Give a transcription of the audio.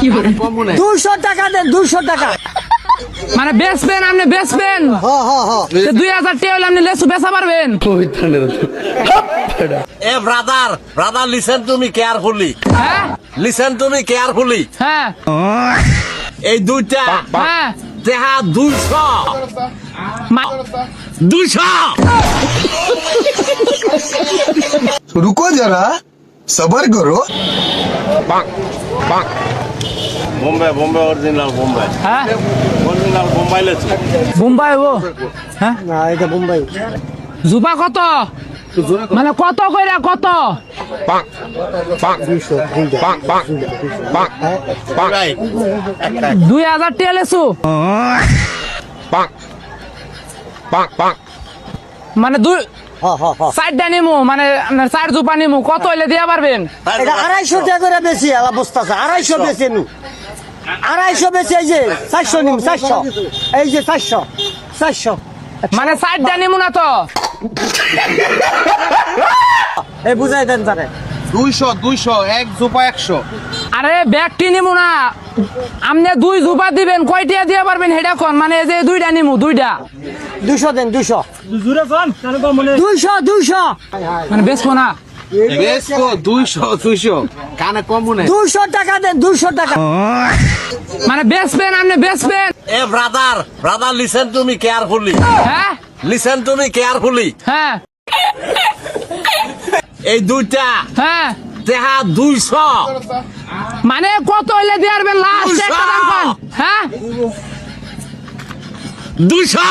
200 টাকা দেন, 200 টাকা। মানে বেচবেন আপনি বেচবেন 2000 টাকা হলে আপনি লেসু বেচা পারবেন। এ brother listen to me carefully, হ্যাঁ লিসেন টু মি কেয়ারফুলি। হ্যাঁ এই দুইটা হ্যাঁ দেহা 200 200। रुको जरा सबर करो। বোম্বে অরিজিনাল বোম্বে, হ্যাঁ অরিজিনাল বোম্বাই লেচু। বোম্বাই ও হ্যাঁ না এটা বোম্বাই। জুপা কত মানে কত কইরা কত 2000 টাকা লেসু মানে দুই চারটা নিমু মানে আপনার 4 জুপা নিমু কত হইলে দিয়া পারবেন? এটা 250 টাকা করে বেশি আলা বস্তা আছে, 250 বেশি নু, 250 বেশি। এই যে 400 নিম, 400, এই যে 400 মানে 4টা নিমু না তো এই বুঝাই দেন তারে। 200 এক জোপা 100। আরে ব্যাগটি নিমু না আপনি 2 জুপা দিবেন কয়টা দিয়া পারবেন হেডা কোন মানে এই যে 2টা নিমু 2টা 200 দেন, 200 মানে বেচবো না বেশকো 200 কানে কম মনে। 200 টাকা দেন, 200 টাকা। মানে বেচবেন আপনি বেচবেন এ brother listen to me carefully, হ্যাঁ লিসেন টু মি কেয়ারফুলি। হ্যাঁ এই দুইটা হ্যাঁ দেহা 200 মানে কত হইলে দিয়ে পারবেন লাস্ট 200 একটা দাম কোন হ্যাঁ 200।